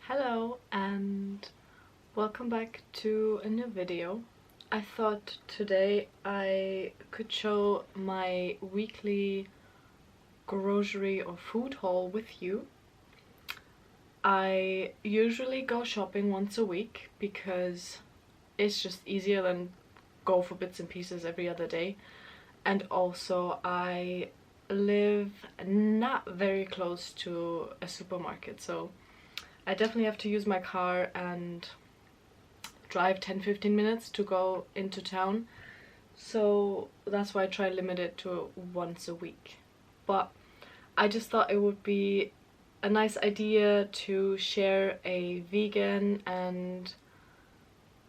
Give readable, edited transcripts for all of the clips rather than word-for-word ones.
Hello and welcome back to a new video. I thought today I could show my weekly grocery or food haul with you. I usually go shopping once a week because it's just easier than go for bits and pieces every other day, and also I live not very close to a supermarket, so I definitely have to use my car and drive 10-15 minutes to go into town, so that's why I try to limit it to once a week. But I just thought it would be a nice idea to share a vegan and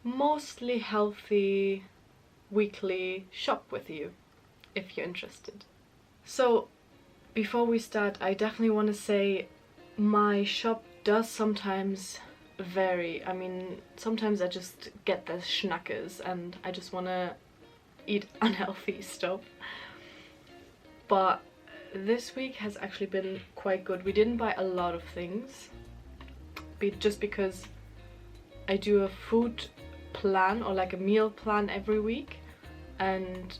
mostly healthy weekly shop with you if you're interested. So before we start, I definitely want to say my shop does sometimes vary. I mean, sometimes I just get the schnackers and I just want to eat unhealthy stuff. But this week has actually been quite good. We didn't buy a lot of things, just because I do a food plan or like a meal plan every week, and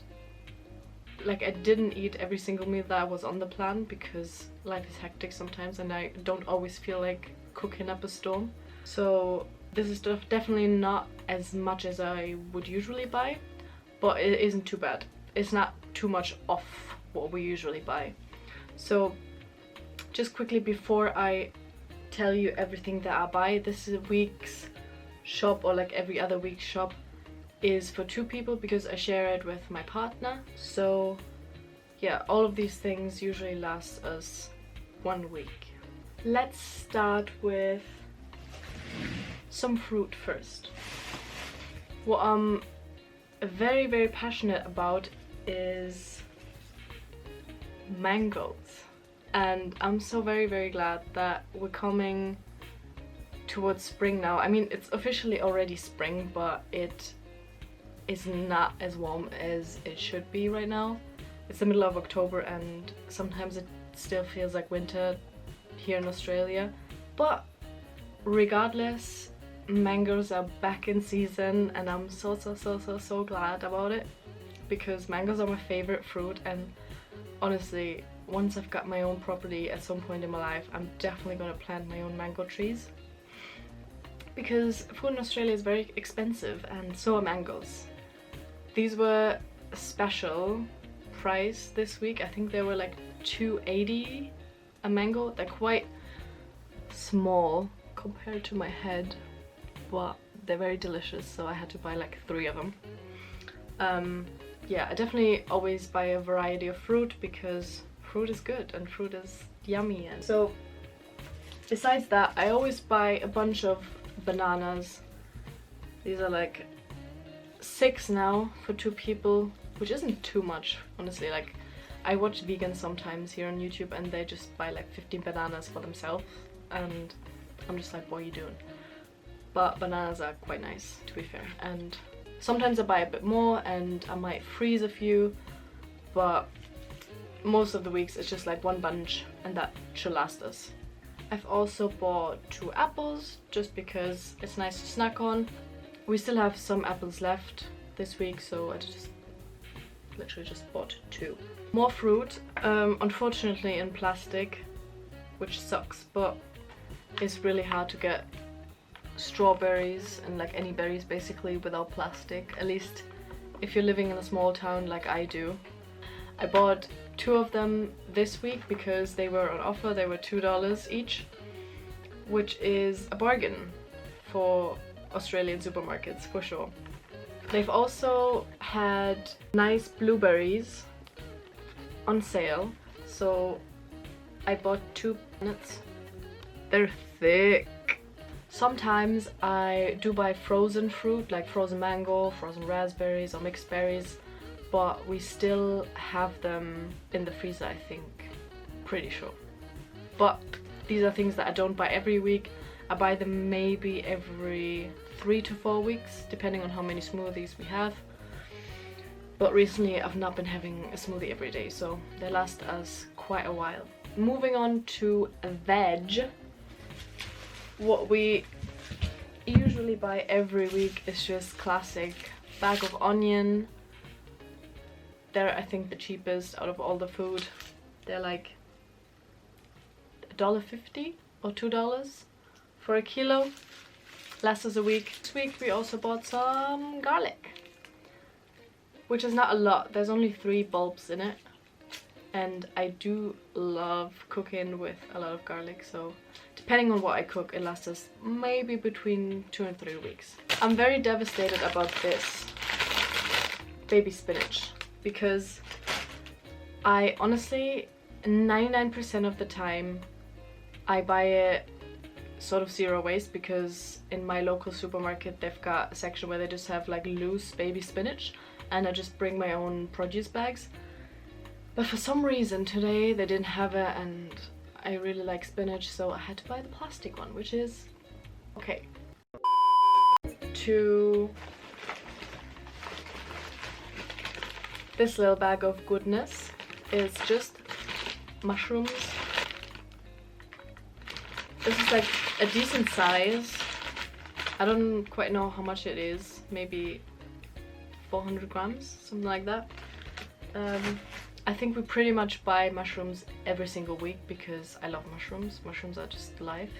like I didn't eat every single meal that was on the plan because life is hectic sometimes and I don't always feel like cooking up a storm. So this is definitely not as much as I would usually buy, but it isn't too bad. It's not too much off what we usually buy. So just quickly before I tell you everything that I buy, this week's shop, or like every other week's shop, is for two people because I share it with my partner. So yeah, all of these things usually last us 1 week. Let's start with some fruit first. What I'm very passionate about is mangoes, and I'm so very glad that we're coming towards spring now. I mean, it's officially already spring, but it is not as warm as it should be right now. It's the middle of October and sometimes it still feels like winter here in Australia. But regardless, mangoes are back in season and I'm so glad about it, because mangoes are my favorite fruit, and honestly, once I've got my own property at some point in my life, I'm definitely going to plant my own mango trees, because food in Australia is very expensive and so are mangoes. These were a special price this week. I think they were like $2.80 a mango. They're quite small compared to my head, but they're very delicious, so I had to buy like 3 of them. Yeah, I definitely always buy a variety of fruit because fruit is good and fruit is yummy. And so besides that, I always buy a bunch of bananas. These are like 6 now for 2 people, which isn't too much, honestly. Like, I watch vegans sometimes here on YouTube and they just buy like 15 bananas for themselves, and I'm just like, what are you doing? But bananas are quite nice, to be fair, and sometimes I buy a bit more and I might freeze a few, but most of the weeks it's just like 1 bunch and that should last us. I've also bought 2 apples just because it's nice to snack on. We still have some apples left this week, so I literally just bought 2. More fruit, unfortunately in plastic, which sucks, but it's really hard to get strawberries and like any berries basically without plastic, at least if you're living in a small town like I do. I bought 2 of them this week because they were on offer. They were $2 each, which is a bargain for Australian supermarkets for sure. They've also had nice blueberries on sale, so I bought 2 nuts. They're thick. Sometimes I do buy frozen fruit, like frozen mango, frozen raspberries or mixed berries, but we still have them in the freezer, I think. Pretty sure. But these are things that I don't buy every week. I buy them maybe every 3 to 4 weeks, depending on how many smoothies we have. But recently I've not been having a smoothie every day, so they last us quite a while. Moving on to veg. What we usually buy every week is just classic bag of onion. They're, I think, the cheapest out of all the food. They're like $1.50 or $2 for a kilo. Lasts us a week. This week we also bought some garlic, which is not a lot. There's only 3 bulbs in it, and I do love cooking with a lot of garlic, so depending on what I cook, it lasts us maybe between 2 and 3 weeks. I'm very devastated about this baby spinach because I honestly 99% of the time I buy it sort of zero waste, because in my local supermarket they've got a section where they just have like loose baby spinach, and I just bring my own produce bags. But for some reason today they didn't have it, and I really like spinach, so I had to buy the plastic one, which is okay. To this little bag of goodness is just mushrooms. This is like a decent size. I don't quite know how much it is, maybe 400 grams, something like that. I think we pretty much buy mushrooms every single week because I love mushrooms. Mushrooms are just life,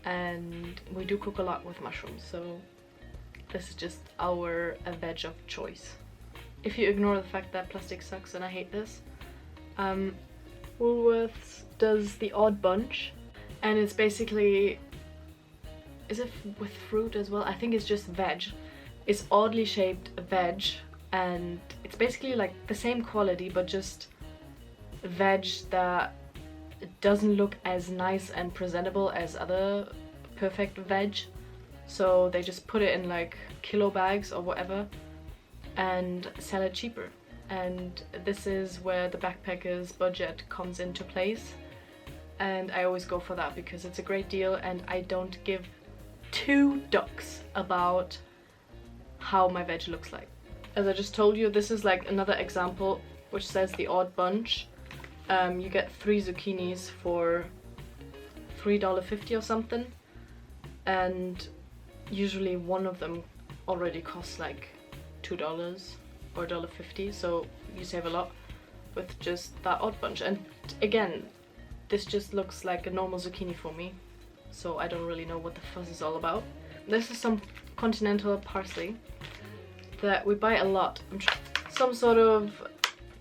and we do cook a lot with mushrooms, so this is just our veg of choice. If you ignore the fact that plastic sucks and I hate this, Woolworths does the odd bunch, and it's basically, is it with fruit as well? I think it's just veg. It's oddly shaped veg, and it's basically like the same quality but just veg that doesn't look as nice and presentable as other perfect veg. So they just put it in like kilo bags or whatever and sell it cheaper. And this is where the backpacker's budget comes into place, and I always go for that because it's a great deal and I don't give 2 ducks about how my veg looks like. As I just told you, this is like another example which says the odd bunch. You get 3 zucchinis for $3.50 or something, and usually one of them already costs like $2 or $1.50, so you save a lot with just that odd bunch. And again, this just looks like a normal zucchini for me, so I don't really know what the fuss is all about. This is some continental parsley that we buy a lot. Some sort of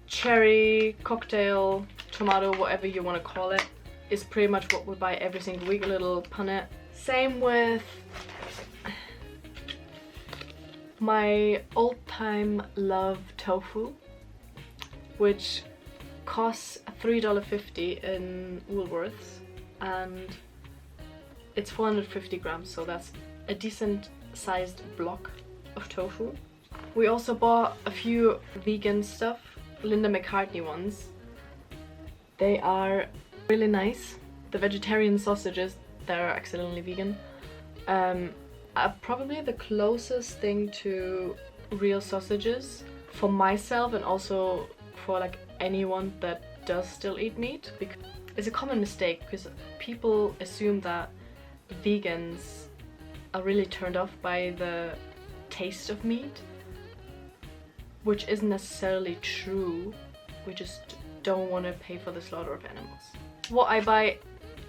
cherry, cocktail, tomato, whatever you want to call it, is pretty much what we buy every single week, a little punnet. Same with my old-time love tofu, which costs $3.50 in Woolworths, and it's 450 grams, so that's a decent sized block of tofu. We also bought a few vegan stuff, Linda McCartney ones. They are really nice. The vegetarian sausages, they're accidentally vegan. Probably the closest thing to real sausages for myself, and also for like anyone that does still eat meat, because it's a common mistake because people assume that vegans are really turned off by the taste of meat, which isn't necessarily true. We just don't want to pay for the slaughter of animals. What I buy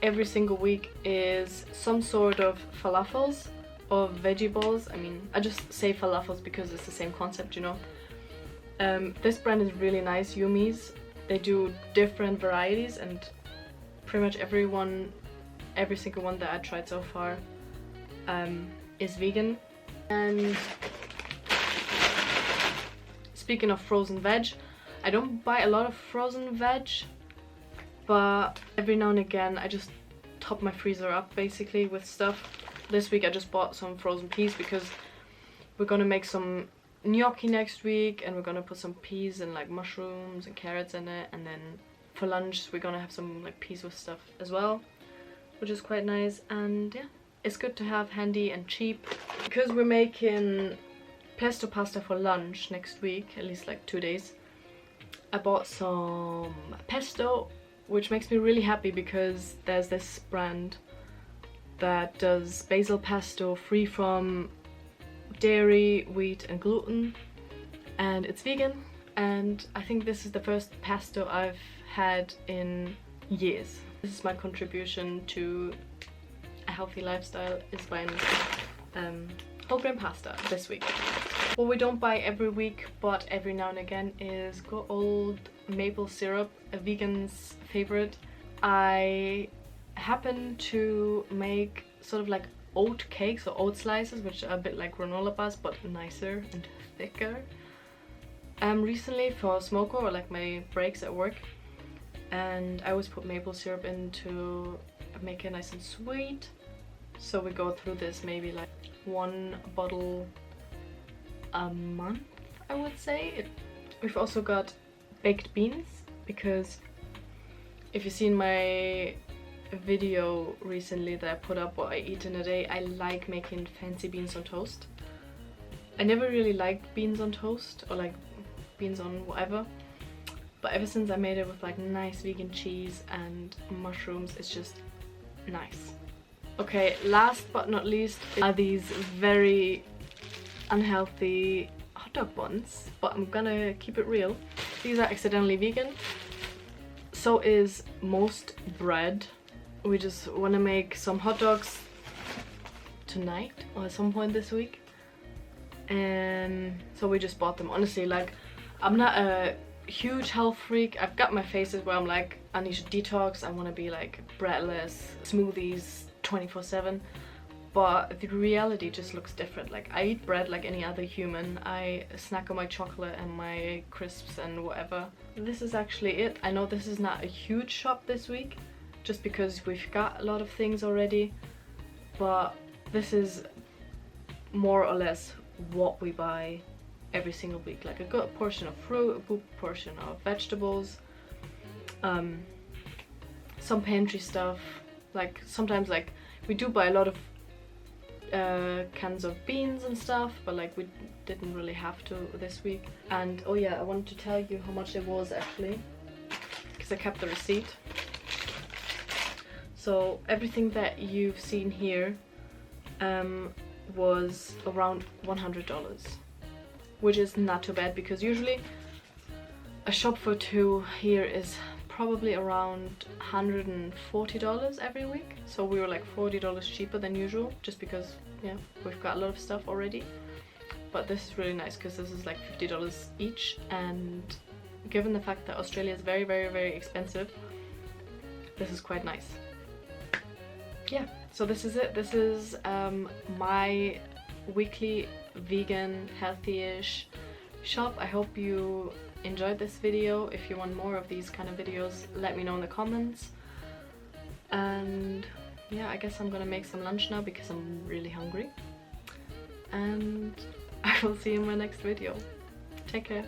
every single week is some sort of falafels or veggie balls. I mean, I just say falafels because it's the same concept, you know. This brand is really nice, Yumi's. They do different varieties, and pretty much every single one that I tried so far is vegan. And speaking of frozen veg, I don't buy a lot of frozen veg, but every now and again I just top my freezer up basically with stuff. This week I just bought some frozen peas because we're gonna make some gnocchi next week, and we're gonna put some peas and like mushrooms and carrots in it, and then for lunch we're gonna have some like peas with stuff as well, which is quite nice. And yeah, it's good to have handy and cheap. Because we're making pesto pasta for lunch next week, at least like 2 days, I bought some pesto, which makes me really happy because there's this brand that does basil pesto free from dairy, wheat and gluten, and it's vegan, and I think this is the first pesto I've had in years. This is my contribution to a healthy lifestyle, is buying whole grain pasta this week. What we don't buy every week but every now and again is good old maple syrup, a vegan's favorite. I happen to make sort of like oat cakes or oat slices, which are a bit like granola bars but nicer and thicker. Recently for smoker or like my breaks at work, and I always put maple syrup in to make it nice and sweet. So we go through this maybe like 1 bottle a month, I would say. We've also got baked beans, because if you've seen my video recently that I put up what I eat in a day, I like making fancy beans on toast. I never really liked beans on toast or like beans on whatever, but ever since I made it with like nice vegan cheese and mushrooms, it's just nice. Okay, last but not least are these very unhealthy hot dog buns, but I'm gonna keep it real. These are accidentally vegan. So is most bread. We just want to make some hot dogs tonight or at some point this week, and so we just bought them. Honestly, like, I'm not a huge health freak. I've got my phases where I'm like, I need to detox, I want to be like breadless, smoothies 24/7, but the reality just looks different. Like, I eat bread like any other human. I snack on my chocolate and my crisps and whatever. This is actually it. I know this is not a huge shop this week, just because we've got a lot of things already, but this is more or less what we buy every single week. Like a good portion of fruit, a good portion of vegetables, some pantry stuff. Like sometimes, like, we do buy a lot of cans of beans and stuff, but like we didn't really have to this week. And oh yeah, I wanted to tell you how much it was actually, because I kept the receipt. So everything that you've seen here was around $100, which is not too bad, because usually a shop for two here is probably around $140 every week. So we were like $40 cheaper than usual, just because, yeah, we've got a lot of stuff already. But this is really nice because this is like $50 each, and given the fact that Australia is very, very, very expensive, this is quite nice. Yeah, so this is it. This is my weekly vegan healthy-ish shop. I hope you enjoyed this video. If you want more of these kind of videos, let me know in the comments. And yeah, I guess I'm gonna make some lunch now because I'm really hungry, and I will see you in my next video. Take care.